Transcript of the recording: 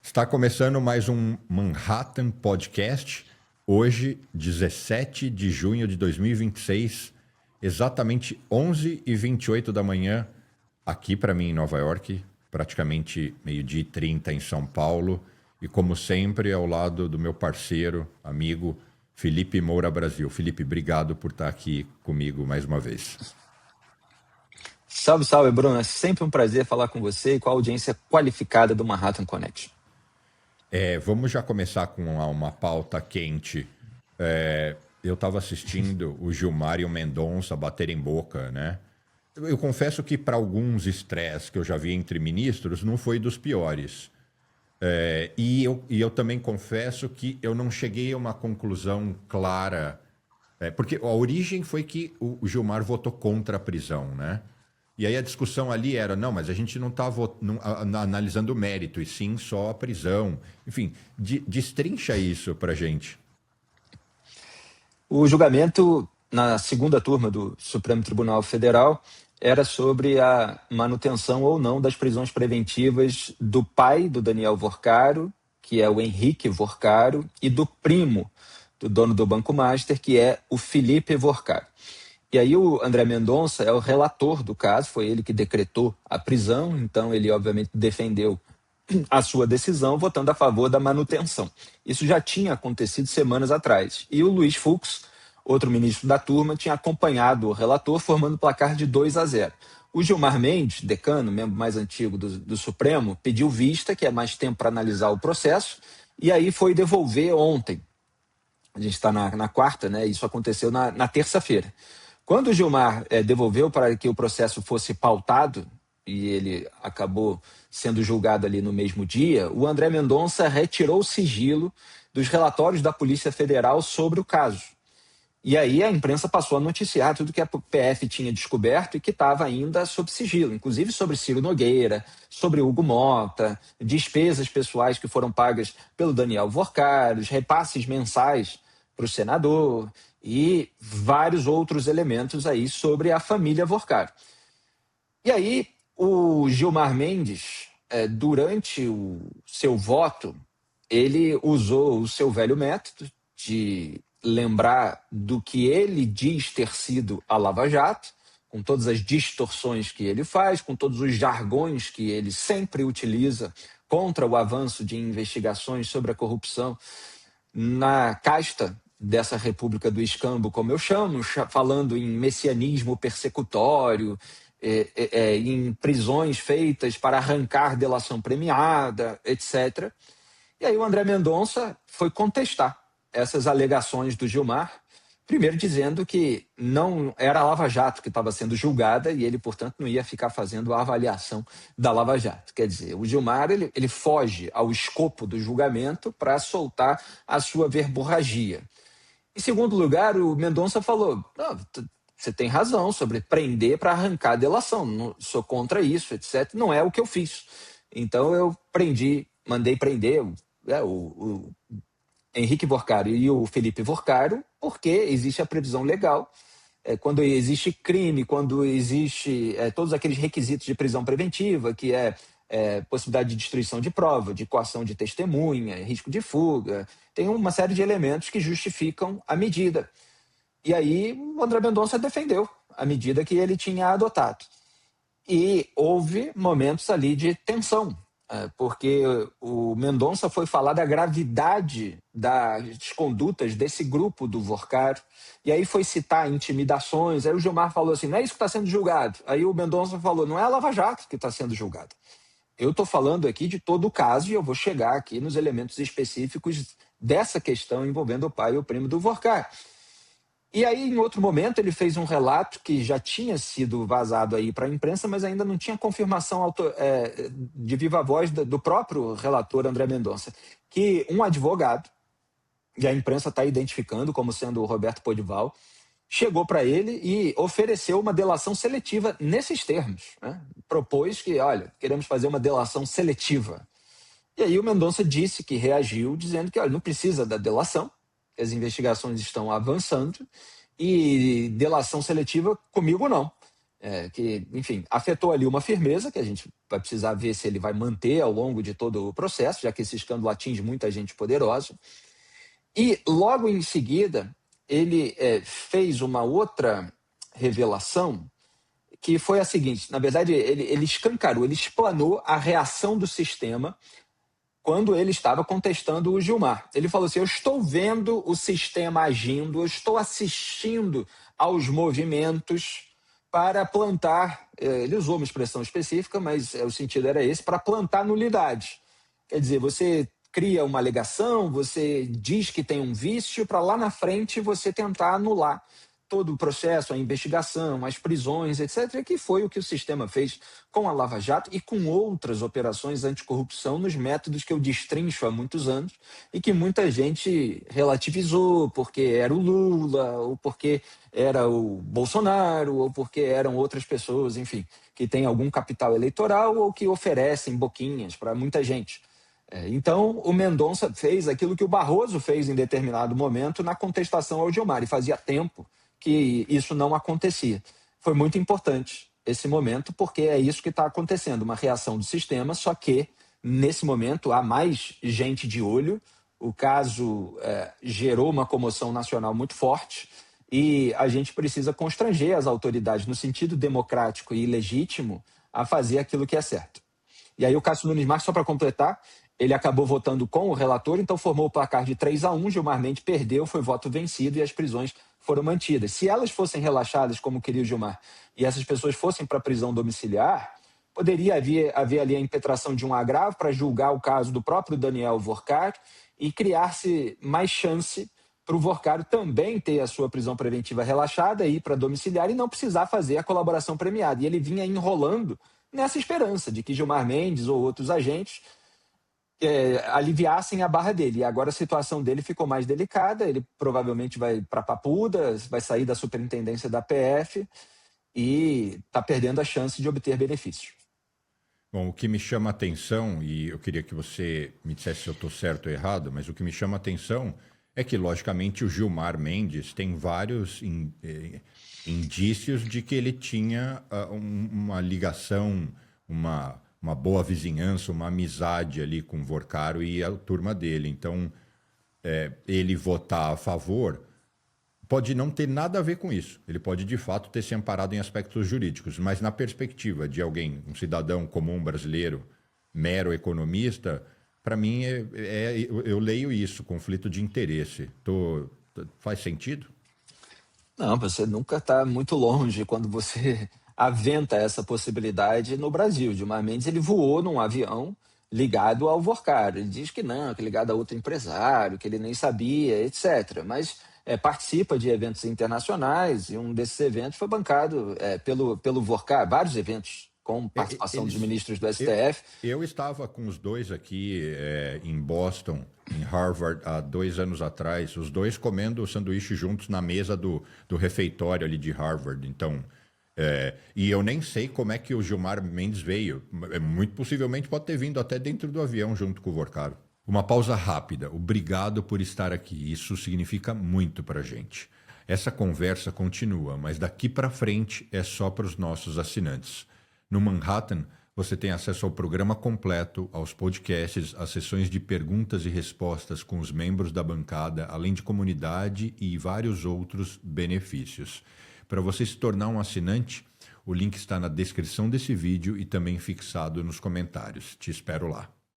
Está começando mais um Manhattan Podcast. Hoje, 17 de junho de 2026, exatamente 11h28 da manhã, aqui para mim em Nova York, praticamente 12h30 em São Paulo. E como sempre, ao lado do meu parceiro, amigo, Felipe Moura Brasil. Felipe, obrigado por estar aqui comigo mais uma vez. Salve, salve, Bruno. É sempre um prazer falar com você e com a audiência qualificada do Manhattan Connection. Vamos já começar com uma pauta quente. Eu estava assistindo o Gilmar e o Mendonça baterem boca, né? Eu confesso que para alguns estresses que eu já vi entre ministros, não foi dos piores. E eu também confesso que eu não cheguei a uma conclusão clara. Porque a origem foi que o Gilmar votou contra a prisão, né? E aí a discussão ali era, não, mas a gente não está analisando o mérito, e sim só a prisão. Enfim, destrincha isso para a gente. O julgamento na segunda turma do Supremo Tribunal Federal era sobre a manutenção ou não das prisões preventivas do pai do Daniel Vorcaro, que é o Henrique Vorcaro, e do primo do dono do Banco Master, que é o Felipe Vorcaro. E aí o André Mendonça é o relator do caso, foi ele que decretou a prisão, então ele obviamente defendeu a sua decisão votando a favor da manutenção. Isso já tinha acontecido semanas atrás. E o Luiz Fux, outro ministro da turma, tinha acompanhado o relator, formando placar de 2-0. O Gilmar Mendes, decano, membro mais antigo do Supremo, pediu vista, que é mais tempo para analisar o processo, e aí foi devolver ontem. A gente está na quarta, né? Isso aconteceu na terça-feira. Quando o Gilmar devolveu para que o processo fosse pautado, e ele acabou sendo julgado ali no mesmo dia, o André Mendonça retirou o sigilo dos relatórios da Polícia Federal sobre o caso. E aí a imprensa passou a noticiar tudo que a PF tinha descoberto e que estava ainda sob sigilo, inclusive sobre Ciro Nogueira, sobre Hugo Mota, despesas pessoais que foram pagas pelo Daniel Vorcaro, os repasses mensais para o senador e vários outros elementos aí sobre a família Vorcaro. E aí o Gilmar Mendes, durante o seu voto, ele usou o seu velho método de lembrar do que ele diz ter sido a Lava Jato, com todas as distorções que ele faz, com todos os jargões que ele sempre utiliza contra o avanço de investigações sobre a corrupção na casta dessa República do Escambo, como eu chamo, falando em messianismo persecutório, em prisões feitas para arrancar delação premiada, etc. E aí o André Mendonça foi contestar essas alegações do Gilmar, primeiro dizendo que não era a Lava Jato que estava sendo julgada e ele, portanto, não ia ficar fazendo a avaliação da Lava Jato. Quer dizer, o Gilmar ele foge ao escopo do julgamento para soltar a sua verborragia. Em segundo lugar, o Mendonça falou, você tem razão sobre prender para arrancar a delação, não sou contra isso, etc. Não é o que eu fiz. Então eu mandei prender o Henrique Vorcaro e o Felipe Vorcaro, porque existe a previsão legal. Quando existe crime, quando existe todos aqueles requisitos de prisão preventiva, que é possibilidade de destruição de prova, de coação de testemunha, risco de fuga, tem uma série de elementos que justificam a medida. E aí o André Mendonça defendeu a medida que ele tinha adotado. E houve momentos ali de tensão, porque o Mendonça foi falar da gravidade das condutas desse grupo do Vorcaro, e aí foi citar intimidações, aí o Gilmar falou assim, não é isso que está sendo julgado. Aí o Mendonça falou, não é a Lava Jato que está sendo julgada. Eu estou falando aqui de todo o caso e eu vou chegar aqui nos elementos específicos dessa questão envolvendo o pai e o primo do Vorcaro. E aí, em outro momento, ele fez um relato que já tinha sido vazado aí para a imprensa, mas ainda não tinha confirmação de viva voz do próprio relator André Mendonça, que um advogado, e a imprensa está identificando como sendo o Roberto Podival, chegou para ele e ofereceu uma delação seletiva nesses termos, né? Propôs que, olha, queremos fazer uma delação seletiva. E aí o Mendonça disse que reagiu, dizendo que, olha, não precisa da delação, as investigações estão avançando e delação seletiva comigo não. que, enfim, afetou ali uma firmeza, que a gente vai precisar ver se ele vai manter ao longo de todo o processo, já que esse escândalo atinge muita gente poderosa. E, logo em seguida, ele fez uma outra revelação, que foi a seguinte: na verdade, ele escancarou, ele explanou a reação do sistema quando ele estava contestando o Gilmar. Ele falou assim: eu estou vendo o sistema agindo, eu estou assistindo aos movimentos para plantar, ele usou uma expressão específica, mas o sentido era esse, para plantar nulidade. Quer dizer, você cria uma alegação, você diz que tem um vício, para lá na frente você tentar anular todo o processo, a investigação, as prisões, etc., que foi o que o sistema fez com a Lava Jato e com outras operações anticorrupção nos métodos que eu destrincho há muitos anos e que muita gente relativizou porque era o Lula, ou porque era o Bolsonaro, ou porque eram outras pessoas, enfim, que têm algum capital eleitoral ou que oferecem boquinhas para muita gente. Então, o Mendonça fez aquilo que o Barroso fez em determinado momento na contestação ao Gilmar, e fazia tempo que isso não acontecia. Foi muito importante esse momento, porque é isso que está acontecendo, uma reação do sistema, só que, nesse momento, há mais gente de olho, o caso gerou uma comoção nacional muito forte, e a gente precisa constranger as autoridades, no sentido democrático e legítimo, a fazer aquilo que é certo. E aí o Cássio Nunes Marques, só para completar, ele acabou votando com o relator, então formou o placar de 3-1, Gilmar Mendes perdeu, foi voto vencido e as prisões foram mantidas. Se elas fossem relaxadas, como queria o Gilmar, e essas pessoas fossem para a prisão domiciliar, poderia haver ali a impetração de um agravo para julgar o caso do próprio Daniel Vorcaro e criar-se mais chance para o Vorcaro também ter a sua prisão preventiva relaxada, ir para domiciliar e não precisar fazer a colaboração premiada. E ele vinha enrolando nessa esperança de que Gilmar Mendes ou outros agentes aliviassem a barra dele. E agora a situação dele ficou mais delicada, ele provavelmente vai para Papuda, vai sair da superintendência da PF e está perdendo a chance de obter benefícios. Bom, o que me chama a atenção, e eu queria que você me dissesse se eu estou certo ou errado, mas o que me chama a atenção é que, logicamente, o Gilmar Mendes tem vários indícios de que ele tinha uma ligação, uma boa vizinhança, uma amizade ali com o Vorcaro e a turma dele. Então, ele votar a favor pode não ter nada a ver com isso. Ele pode, de fato, ter se amparado em aspectos jurídicos, mas na perspectiva de alguém, um cidadão comum brasileiro, mero economista, para mim, eu leio isso, conflito de interesse. Faz sentido? Não, você nunca está muito longe quando você aventa essa possibilidade no Brasil. Gilmar Mendes, ele voou num avião ligado ao Vorcaro. Ele diz que não, que é ligado a outro empresário, que ele nem sabia, etc. Mas participa de eventos internacionais, e um desses eventos foi bancado pelo Vorcaro, vários eventos com participação dos ministros do STF. Eu estava com os dois aqui em Boston, em Harvard, há 2 anos atrás, os dois comendo sanduíche juntos na mesa do refeitório ali de Harvard. Então, e eu nem sei como é que o Gilmar Mendes veio. Muito possivelmente pode ter vindo até dentro do avião junto com o Vorcaro. Uma pausa rápida. Obrigado por estar aqui. Isso significa muito para a gente. Essa conversa continua, mas daqui para frente é só para os nossos assinantes. No Manhattan, você tem acesso ao programa completo, aos podcasts, às sessões de perguntas e respostas com os membros da bancada, além de comunidade e vários outros benefícios. Para você se tornar um assinante, o link está na descrição desse vídeo e também fixado nos comentários. Te espero lá.